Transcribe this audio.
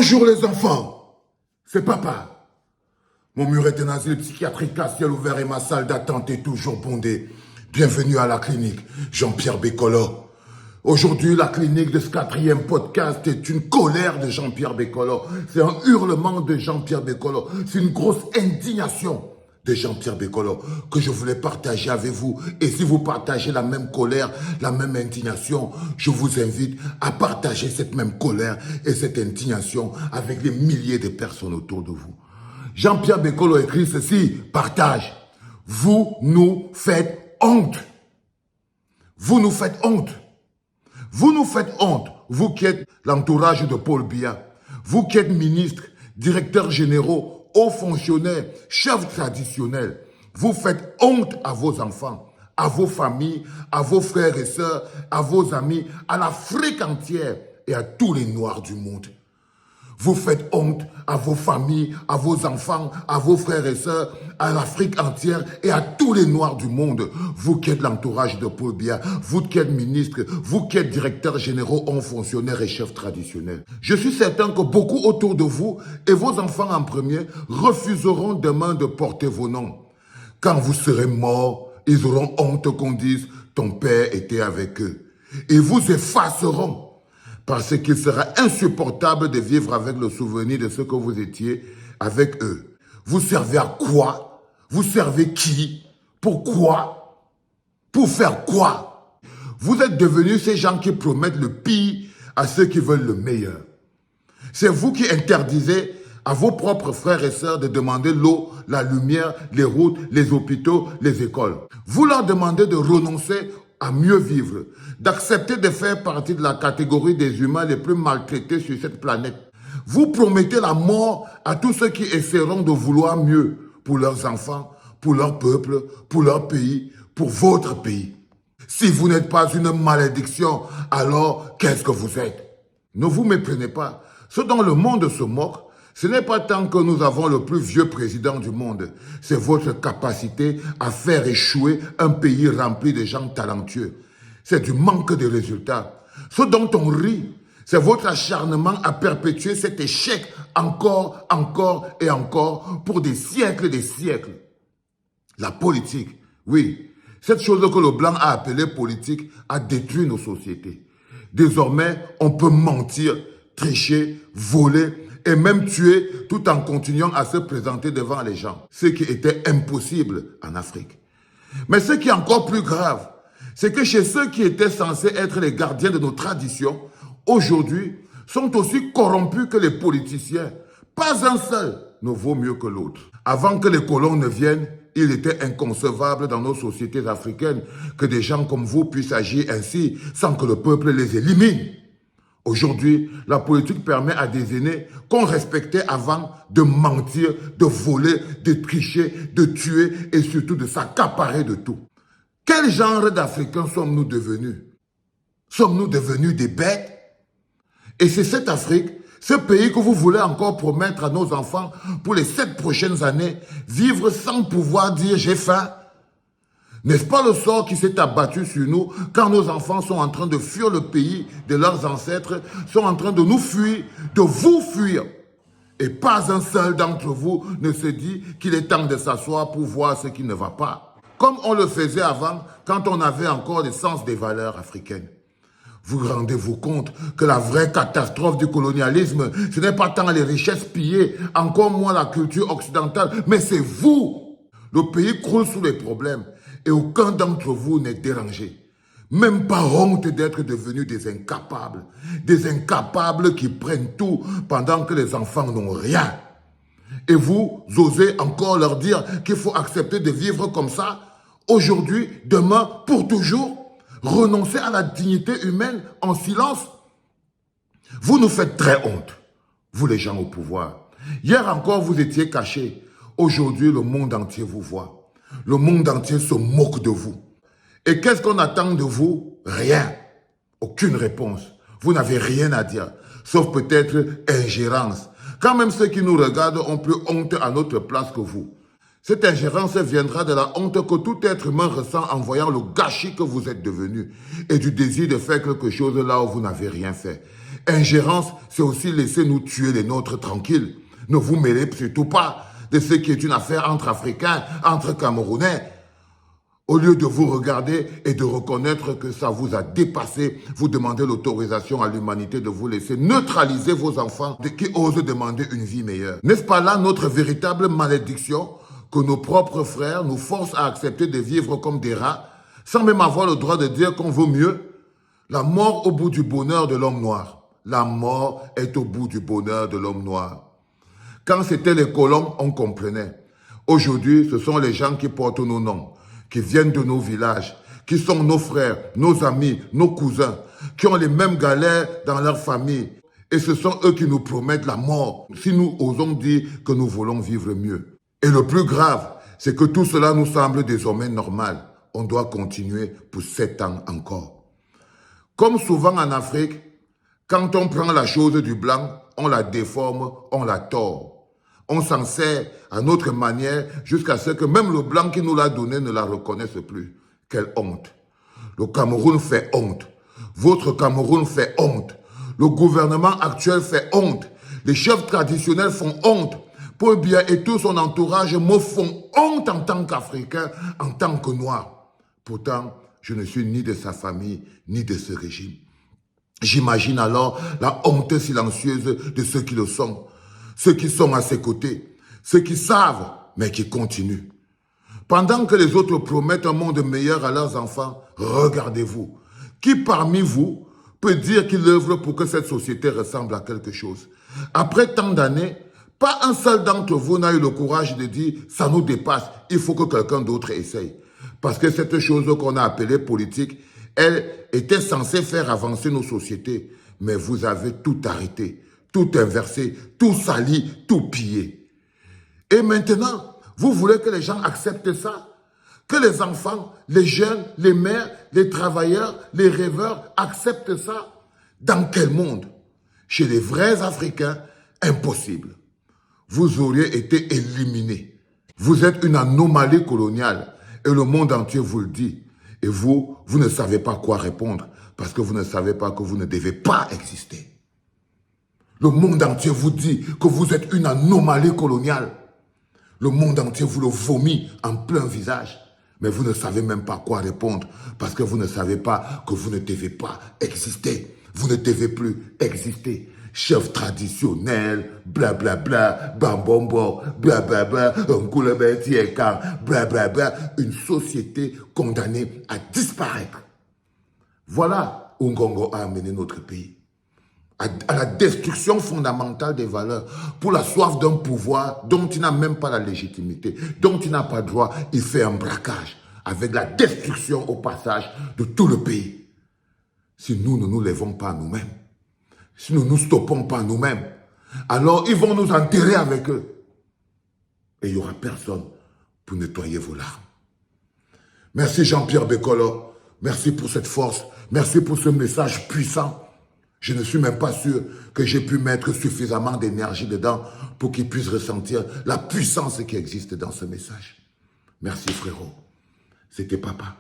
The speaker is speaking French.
Bonjour les enfants, c'est papa. Mon mur est un asile psychiatrique à ciel ouvert et ma salle d'attente est toujours bondée. Bienvenue à la clinique Jean-Pierre Bécolo. Aujourd'hui, la clinique de ce 4e podcast est une colère de Jean-Pierre Bécolo. C'est un hurlement de Jean-Pierre Bécolo. C'est une grosse indignation de Jean-Pierre Bécolo que je voulais partager avec vous. Et si vous partagez la même colère, la même indignation, je vous invite à partager cette même colère et cette indignation avec les milliers de personnes autour de vous. Jean-Pierre Bécolo écrit ceci, partage. Vous nous faites honte. Vous nous faites honte. Vous nous faites honte, vous qui êtes l'entourage de Paul Biya, vous qui êtes ministres, directeurs généraux, hauts fonctionnaires, chefs traditionnels, vous faites honte à vos enfants, à vos familles, à vos frères et sœurs, à vos amis, à l'Afrique entière et à tous les Noirs du monde. Vous faites honte à vos familles, à vos enfants, à vos frères et sœurs, à l'Afrique entière et à tous les Noirs du monde. Vous qui êtes l'entourage de Paul Biya, vous qui êtes ministre, vous qui êtes directeurs généraux, hauts fonctionnaires et chefs traditionnels. Je suis certain que beaucoup autour de vous et vos enfants en premier refuseront demain de porter vos noms. Quand vous serez morts, ils auront honte qu'on dise « ton père était avec eux ». Ils vous effaceront. Parce qu'il sera insupportable de vivre avec le souvenir de ce que vous étiez avec eux. Vous servez à quoi? Vous servez qui? Pourquoi? Pour faire quoi? Vous êtes devenus ces gens qui promettent le pire à ceux qui veulent le meilleur. C'est vous qui interdisez à vos propres frères et sœurs de demander l'eau, la lumière, les routes, les hôpitaux, les écoles. Vous leur demandez de renoncer à mieux vivre, d'accepter de faire partie de la catégorie des humains les plus maltraités sur cette planète. Vous promettez la mort à tous ceux qui essaieront de vouloir mieux pour leurs enfants, pour leur peuple, pour leur pays, pour votre pays. Si vous n'êtes pas une malédiction, alors qu'est-ce que vous êtes? Ne vous méprenez pas. Ce dont le monde se moque, ce n'est pas tant que nous avons le plus vieux président du monde, c'est votre capacité à faire échouer un pays rempli de gens talentueux. C'est du manque de résultats. Ce dont on rit, c'est votre acharnement à perpétuer cet échec encore et encore pour des siècles et des siècles. La politique, oui, cette chose que le blanc a appelée politique a détruit nos sociétés. Désormais, on peut mentir, tricher, voler, et même tuer tout en continuant à se présenter devant les gens. Ce qui était impossible en Afrique. Mais ce qui est encore plus grave, c'est que chez ceux qui étaient censés être les gardiens de nos traditions, aujourd'hui, sont aussi corrompus que les politiciens. Pas un seul ne vaut mieux que l'autre. Avant que les colons ne viennent, il était inconcevable dans nos sociétés africaines que des gens comme vous puissent agir ainsi sans que le peuple les élimine. Aujourd'hui, la politique permet à des aînés qu'on respectait avant de mentir, de voler, de tricher, de tuer et surtout de s'accaparer de tout. Quel genre d'Africains sommes-nous devenus? Sommes-nous devenus des bêtes? Et c'est cette Afrique, ce pays que vous voulez encore promettre à nos enfants pour les 7 prochaines années, vivre sans pouvoir dire j'ai faim? N'est-ce pas le sort qui s'est abattu sur nous quand nos enfants sont en train de fuir le pays de leurs ancêtres, sont en train de nous fuir, de vous fuir? Et pas un seul d'entre vous ne se dit qu'il est temps de s'asseoir pour voir ce qui ne va pas. Comme on le faisait avant, quand on avait encore le sens des valeurs africaines. Vous rendez-vous compte que la vraie catastrophe du colonialisme, ce n'est pas tant les richesses pillées, encore moins la culture occidentale, mais c'est vous. Le pays croule sous les problèmes. Et aucun d'entre vous n'est dérangé. Même pas honte d'être devenus des incapables qui prennent tout pendant que les enfants n'ont rien. Et vous osez encore leur dire qu'il faut accepter de vivre comme ça, aujourd'hui, demain, pour toujours, renoncer à la dignité humaine en silence. Vous nous faites très honte, vous les gens au pouvoir. Hier encore, vous étiez cachés. Aujourd'hui, le monde entier vous voit. Le monde entier se moque de vous. Et qu'est-ce qu'on attend de vous? Rien. Aucune réponse. Vous n'avez rien à dire, sauf peut-être ingérence. Quand même ceux qui nous regardent ont plus honte à notre place que vous. Cette ingérence viendra de la honte que tout être humain ressent en voyant le gâchis que vous êtes devenu et du désir de faire quelque chose là où vous n'avez rien fait. Ingérence, c'est aussi laisser nous tuer les nôtres tranquilles. Ne vous mêlez surtout pas de ce qui est une affaire entre Africains, entre Camerounais. Au lieu de vous regarder et de reconnaître que ça vous a dépassé, vous demandez l'autorisation à l'humanité de vous laisser neutraliser vos enfants qui osent demander une vie meilleure. N'est-ce pas là notre véritable malédiction que nos propres frères nous forcent à accepter de vivre comme des rats, sans même avoir le droit de dire qu'on vaut mieux? La mort au bout du bonheur de l'homme noir. La mort est au bout du bonheur de l'homme noir. Quand c'était les colons, on comprenait. Aujourd'hui, ce sont les gens qui portent nos noms, qui viennent de nos villages, qui sont nos frères, nos amis, nos cousins, qui ont les mêmes galères dans leur famille. Et ce sont eux qui nous promettent la mort, si nous osons dire que nous voulons vivre mieux. Et le plus grave, c'est que tout cela nous semble désormais normal. On doit continuer pour 7 ans encore. Comme souvent en Afrique, quand on prend la chose du blanc, on la déforme, on la tord. On s'en sert à notre manière jusqu'à ce que même le blanc qui nous l'a donné ne la reconnaisse plus. Quelle honte. Le Cameroun fait honte. Votre Cameroun fait honte. Le gouvernement actuel fait honte. Les chefs traditionnels font honte. Paul Biya et tout son entourage me font honte en tant qu'Africain, en tant que Noir. Pourtant, je ne suis ni de sa famille, ni de ce régime. J'imagine alors la honte silencieuse de ceux qui le sont. Ceux qui sont à ses côtés, ceux qui savent, mais qui continuent. Pendant que les autres promettent un monde meilleur à leurs enfants, regardez-vous. Qui parmi vous peut dire qu'il œuvre pour que cette société ressemble à quelque chose? Après tant d'années, pas un seul d'entre vous n'a eu le courage de dire « ça nous dépasse, il faut que quelqu'un d'autre essaye ». Parce que cette chose qu'on a appelée politique, elle était censée faire avancer nos sociétés. Mais vous avez tout arrêté. Tout inversé, tout sali, tout pillé. Et maintenant, vous voulez que les gens acceptent ça? Que les enfants, les jeunes, les mères, les travailleurs, les rêveurs acceptent ça? Dans quel monde? Chez les vrais Africains, impossible. Vous auriez été éliminés. Vous êtes une anomalie coloniale et le monde entier vous le dit. Et vous ne savez pas quoi répondre parce que vous ne savez pas que vous ne devez pas exister. Le monde entier vous dit que vous êtes une anomalie coloniale. Le monde entier vous le vomit en plein visage. Mais vous ne savez même pas quoi répondre parce que vous ne savez pas que vous ne devez pas exister. Vous ne devez plus exister. Chef traditionnel, blablabla, bambombo, blablabla, blablabla, une société condamnée à disparaître. Voilà où Ngongo a amené notre pays. À la destruction fondamentale des valeurs, pour la soif d'un pouvoir dont il n'a même pas la légitimité, dont il n'a pas droit, il fait un braquage avec la destruction au passage de tout le pays. Si nous ne nous lèvons pas nous-mêmes, si nous ne nous stoppons pas nous-mêmes, alors ils vont nous enterrer avec eux. Et il n'y aura personne pour nettoyer vos larmes. Merci Jean-Pierre Bekolo, merci pour cette force, merci pour ce message puissant. Je ne suis même pas sûr que j'ai pu mettre suffisamment d'énergie dedans pour qu'ils puissent ressentir la puissance qui existe dans ce message. Merci frérot. C'était papa.